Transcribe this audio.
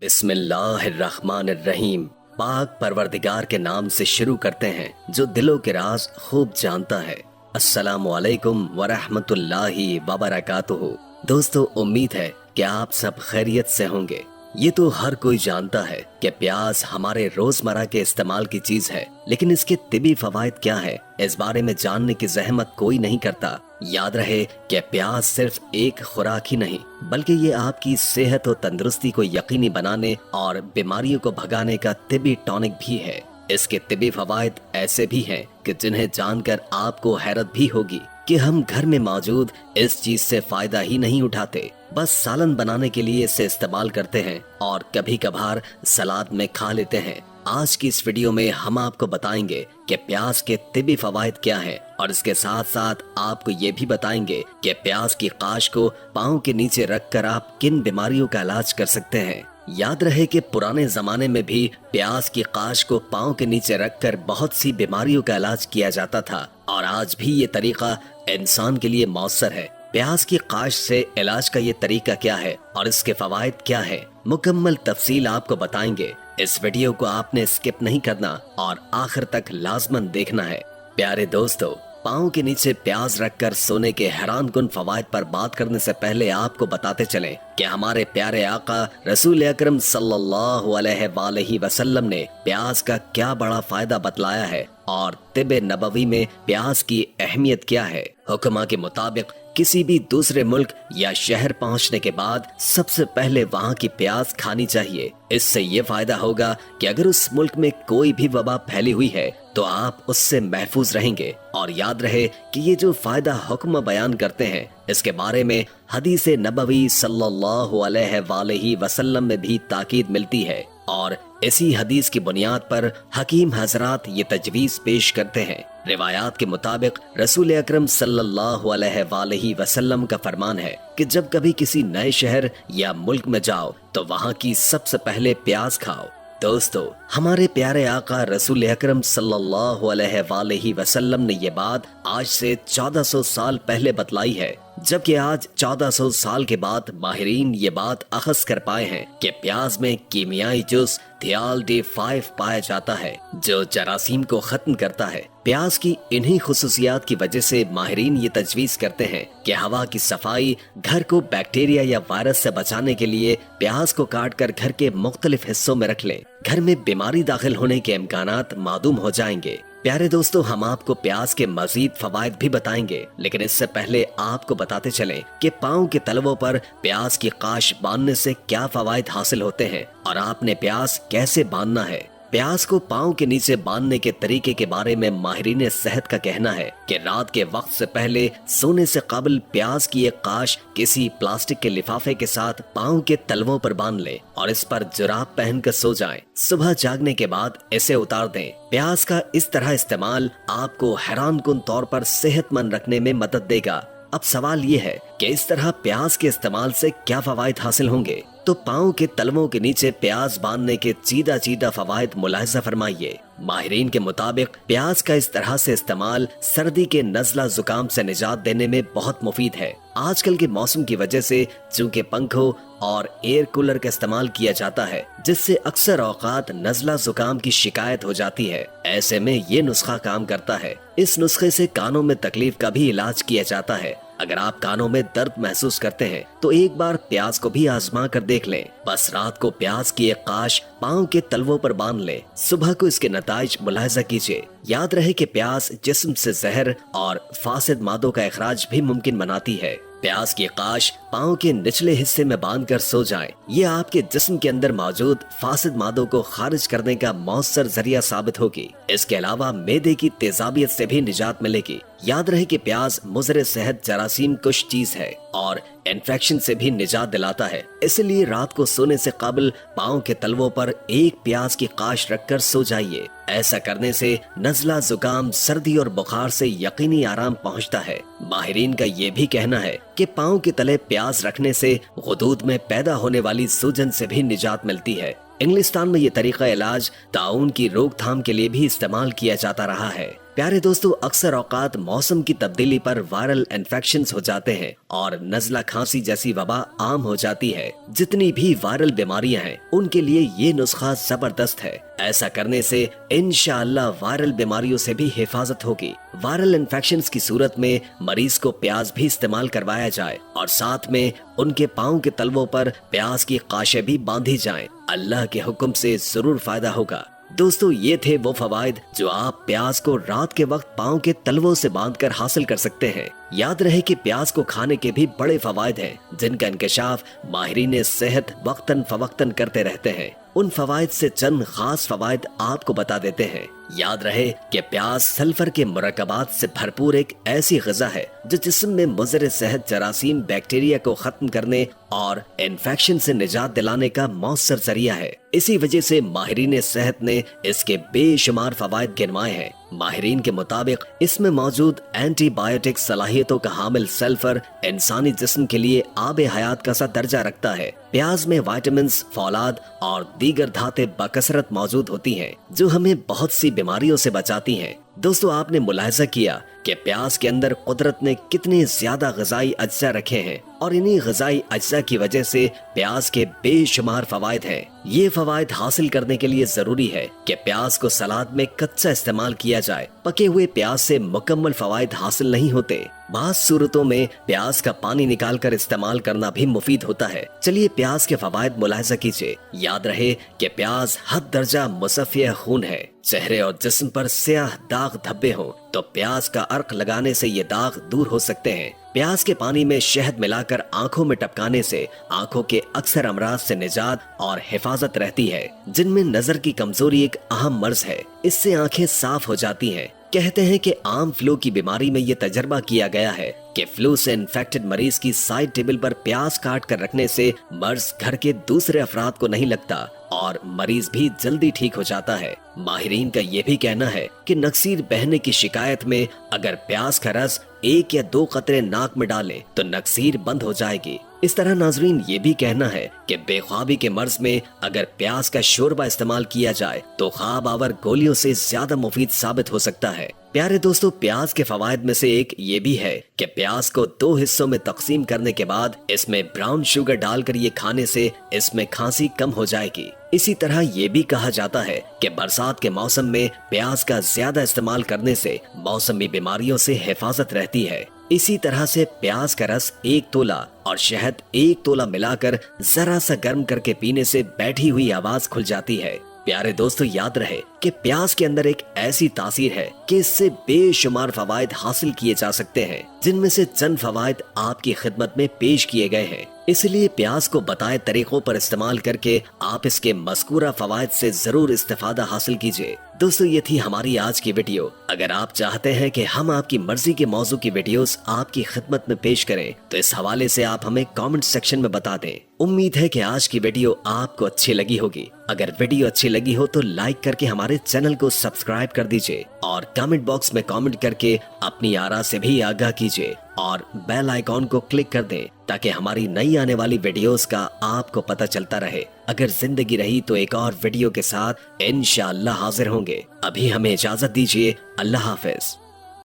बिस्मिल्लाहिर्रहमानिर्रहीम। पाक परवरदिगार के नाम से शुरू करते हैं जो दिलों के राज खूब जानता है। अस्सलामु अलैकुम वरहमतुल्लाहि वबरकातुहू। दोस्तों, उम्मीद है कि आप सब खैरियत से होंगे। ये तो हर कोई जानता है कि प्याज हमारे रोजमर्रा के इस्तेमाल की चीज है, लेकिन इसके तिबी फवायद क्या है, इस बारे में जानने की जहमत कोई नहीं करता। याद रहे कि प्याज सिर्फ एक खुराक ही नहीं, बल्कि ये आपकी सेहत और तंदुरुस्ती को यकीनी बनाने और बीमारियों को भगाने का तिबी टॉनिक भी है। इसके तिबी फवायद ऐसे भी हैं कि जिन्हें जानकर आपको हैरत भी होगी कि हम घर में मौजूद इस चीज से फायदा ही नहीं उठाते, बस सालन बनाने के लिए इसे इस्तेमाल करते हैं और कभी कभार सलाद में खा लेते हैं। आज की इस वीडियो में हम आपको बताएंगे कि प्याज के तिबी फवायद क्या हैं और इसके साथ साथ आपको ये भी बताएंगे कि प्याज की काश को पाँव के नीचे रखकर आप किन बीमारियों का इलाज कर सकते हैं। याद रहे कि पुराने जमाने में भी प्याज की काश को पाँव के नीचे रखकर बहुत सी बीमारियों का इलाज किया जाता था और आज भी ये तरीका इंसान के लिए मौसर है। प्याज की काश से इलाज का ये तरीका क्या है और इसके फवायद क्या है, मुकम्मल तफसील आपको बताएंगे। इस वीडियो को आपने स्किप नहीं करना और आखिर तक लाजमन देखना है। प्यारे दोस्तों, पाँव के नीचे प्याज रखकर सोने के हैरान कुन फवायद पर बात करने से पहले आपको बताते चलें कि हमारे प्यारे आका रसूल अकरम सल्लल्लाहु अलैहि वसल्लम ने प्याज का क्या बड़ा फायदा बतलाया है और तिब्बे नबवी में प्याज की अहमियत क्या है। हुक्मा के मुताबिक किसी भी दूसरे मुल्क या शहर पहुंचने के बाद सबसे पहले वहां की प्याज खानी चाहिए। इससे ये फायदा होगा कि अगर उस मुल्क में कोई भी वबा फैली हुई है तो आप उससे महफूज रहेंगे। और याद रहे कि ये जो फायदा हुक्म बयान करते हैं, इसके बारे में हदीस नबवी सल्लल्लाहु अलैहि वसल्लम में भी ताकीद मिलती है और इसी हदीस की बुनियाद पर हकीम हजरात ये तजवीज पेश करते हैं। रिवायात के मुताबिक रसूल अकरम सल्लल्लाहु अलैहि वसल्लम का फरमान है कि जब कभी किसी नए शहर या मुल्क में जाओ तो वहाँ की सबसे पहले प्याज खाओ। दोस्तों, हमारे प्यारे आका रसूल अकरम सल्लल्लाहु अलैहि वसल्लम ने ये बात आज से 1400 साल पहले बतलाई है, जबकि आज 1400 साल के बाद माहिरीन ये बात अखज़ कर पाए हैं कि प्याज में कीमियाई जुज़ थियाल्डी-5 पाया जाता है जो जरासीम को खत्म करता है। प्याज की इन्हीं खुसूसियात की वजह से माहिरीन ये तजवीज़ करते हैं कि हवा की सफाई, घर को बैक्टीरिया या वायरस से बचाने के लिए प्याज को काट कर घर के मुख्तलिफ हिस्सों में रख लें। घर में बीमारी दाखिल होने के इम्कानात मादूम हो जाएंगे। प्यारे दोस्तों, हम आपको प्याज के मजीद फवायद भी बताएंगे, लेकिन इससे पहले आपको बताते चलें कि पाँव के तलवों पर प्याज की काश बांधने से क्या फवायद हासिल होते हैं और आपने प्याज कैसे बांधना है। प्याज को पाँव के नीचे बांधने के तरीके के बारे में माहिरीन सेहत का कहना है कि रात के वक्त से पहले सोने से कबल प्याज की एक काश किसी प्लास्टिक के लिफाफे के साथ पाँव के तलवों पर बांध लें और इस पर जुराब पहनकर सो जाएं। सुबह जागने के बाद इसे उतार दें। प्याज का इस तरह इस्तेमाल आपको हैरान कुन तौर पर सेहतमंद रखने में मदद देगा। अब सवाल ये है कि इस तरह प्याज के इस्तेमाल से क्या फवायद हासिल होंगे। तो पाँव के तलवों के नीचे प्याज बांधने के चीदा चीदा फवायद मुलाहिजा फरमाइए। माहिरीन के मुताबिक प्याज का इस तरह से इस्तेमाल सर्दी के नज़ला जुकाम से निजात देने में बहुत मुफीद है। आजकल के मौसम की वजह से चूंकि पंखों और एयर कूलर का इस्तेमाल किया जाता है, जिससे अक्सर औकात नज़ला जुकाम की शिकायत हो जाती है। ऐसे में ये नुस्खा काम करता है। इस नुस्खे से कानों में तकलीफ का भी इलाज किया जाता है। अगर आप कानों में दर्द महसूस करते हैं तो एक बार प्याज को भी आजमा कर देख लें। बस रात को प्याज की एक काश पाँव के तलवों पर बांध लें। सुबह को इसके नताइज मुलाहिजा कीजिए। याद रहे कि प्याज जिस्म से जहर और फासिद मादों का इखराज भी मुमकिन बनाती है। प्याज की काश पाँव के निचले हिस्से में बांधकर सो जाएं। ये आपके जिस्म के अंदर मौजूद फासिद मादों को खारिज करने का मौसर जरिया साबित होगी। इसके अलावा मैदे की तेजाबियत से भी निजात मिलेगी। याद रहे कि प्याज मुज़र सेहत जरासीम कुछ चीज है और इन्फेक्शन से भी निजात दिलाता है। इसलिए रात को सोने से कबल पाँव के तलवों पर एक प्याज की काश रखकर सो जाइए। ऐसा करने से नज़ला जुकाम, सर्दी और बुखार से यकीनी आराम पहुंचता है। माहिरीन का ये भी कहना है कि पाँव के तले प्याज रखने से गुदूद में पैदा होने वाली सूजन से भी निजात मिलती है। इंग्लिस्तान में ये तरीका इलाज ताउन की रोकथाम के लिए भी इस्तेमाल किया जाता रहा है। प्यारे दोस्तों, अक्सर औकात मौसम की तब्दीली पर वायरल इन्फेक्शंस हो जाते हैं और नज़ला खांसी जैसी वबा आम हो जाती है। जितनी भी वायरल बीमारियां हैं उनके लिए ये नुस्खा जबरदस्त है। ऐसा करने से इंशाअल्लाह वायरल बीमारियों से भी हिफाजत होगी। वायरल इन्फेक्शंस की सूरत में मरीज को प्याज भी इस्तेमाल करवाया जाए और साथ में उनके पाँव के तलवों पर प्याज की काशे भी बांधी जाएं। अल्लाह के हुक्म से जरूर फायदा होगा। दोस्तों, ये थे वो फवाइद जो आप प्याज को रात के वक्त पाँव के तलवों से बांधकर हासिल कर सकते हैं। याद रहे कि प्याज को खाने के भी बड़े फवाइद हैं, जिनका इंकशाफ माहिरीन सेहत वक्तन फवक्तन करते रहते हैं। उन फवाइद से चंद खास फवाइद आपको बता देते हैं। याद रहे कि प्याज सल्फर के मुरक्कबात से भरपूर एक ऐसी ग़िज़ा है जो जिस्म में मुज़र सेहत जरासीम बैक्टीरिया को खत्म करने और इन्फेक्शन से निजात दिलाने का मौसर जरिया है। इसी वजह से माहिरीन सेहत ने इसके बेशुमार फवाइद गिनवाए हैं। माहिरीन के मुताबिक इसमें मौजूद एंटीबायोटिक सलाहियतों का हामिल सल्फर इंसानी जिस्म के लिए आबे हयात का सा दर्जा रखता है। प्याज में विटामिन्स, फौलाद और दीगर धातें बकसरत मौजूद होती हैं जो हमें बहुत सी बीमारियों से बचाती हैं। दोस्तों, आपने मुलाहिजा किया कि प्याज के अंदर कुदरत ने कितने ज्यादा ग़िज़ाई अज्जा रखे हैं और इन्हीं ग़िज़ाई अज्जा की वजह से प्याज के बेशुमार फवाइद हैं। ये फवाइद हासिल करने के लिए जरूरी है कि प्याज को सलाद में कच्चा इस्तेमाल किया जाए। पके हुए प्याज से मुकम्मल फवाइद हासिल नहीं होते। बाज़ सूरतों में प्याज का पानी निकाल कर इस्तेमाल करना भी मुफीद होता है। चलिए प्याज के फवाइद मुलाहिजा कीजिए। याद रहे कि प्याज हद दर्जा मुसफ़्फ़िय खून है। चेहरे और जिस्म पर स्याह दाग धब्बे हों तो प्याज का अर्क लगाने से ये दाग दूर हो सकते हैं। प्याज के पानी में शहद मिलाकर आंखों में टपकाने से आंखों के अक्सर अमराज से निजात और हिफाजत रहती है, जिनमें नजर की कमजोरी एक अहम मर्ज है। इससे आंखें साफ हो जाती हैं। कहते हैं कि आम फ्लू की बीमारी में ये तजर्बा किया गया है कि फ्लू से इन्फेक्टेड मरीज की साइड टेबल पर प्याज काट कर रखने से मर्ज घर के दूसरे अफराद को नहीं लगता और मरीज भी जल्दी ठीक हो जाता है। माहिरीन का ये भी कहना है कि नक्सीर बहने की शिकायत में अगर प्याज का रस 1 या 2 कतरे नाक में डालें तो नक्सीर बंद हो जाएगी। इस तरह नाजरीन ये भी कहना है कि बेख्वाबी के मर्ज में अगर प्याज का शोरबा इस्तेमाल किया जाए तो ख्वाब आवर गोलियों से ज्यादा मुफीद साबित हो सकता है। प्यारे दोस्तों, प्याज के फवाइद में से एक ये भी है कि प्याज को 2 हिस्सों में तकसीम करने के बाद इसमें ब्राउन शुगर डालकर ये खाने से इसमें खांसी कम हो जाएगी। इसी तरह ये भी कहा जाता है कि बरसात के मौसम में प्याज का ज्यादा इस्तेमाल करने से मौसमी बीमारियों से हिफाजत रहती है। इसी तरह से प्याज का रस 1 तोला और शहद 1 तोला मिलाकर जरा सा गर्म करके पीने से बैठी हुई आवाज खुल जाती है। प्यारे दोस्तों, याद रहे कि प्याज के अंदर एक ऐसी तासीर है कि इससे बेशुमार फवाइद हासिल किए जा सकते हैं, जिनमें से चंद फवाइद आपकी खिदमत में पेश किए गए हैं। इसलिए प्याज को बताए तरीकों पर इस्तेमाल करके आप इसके मज़कूरा फवाइद से जरूर इस्तेफादा हासिल कीजिए। दोस्तों, ये थी हमारी आज की वीडियो। अगर आप चाहते हैं कि हम आपकी मर्जी के मौजू की वीडियोस आपकी खिदमत में पेश करें तो इस हवाले से आप हमें कमेंट सेक्शन में बता दें। उम्मीद है कि आज की वीडियो आपको अच्छी लगी होगी। अगर वीडियो अच्छी लगी हो तो लाइक करके हमारे चैनल को सब्सक्राइब कर दीजिए और कमेंट बॉक्स में कमेंट करके अपनी आरा से भी आगाह कीजिए और बेल आइकॉन को क्लिक कर दें ताकि हमारी नई आने वाली वीडियोस का आपको पता चलता रहे। अगर जिंदगी रही तो एक और वीडियो के साथ इंशाअल्लाह हाजिर होंगे। अभी हमें इजाजत दीजिए। अल्लाह हाफिज।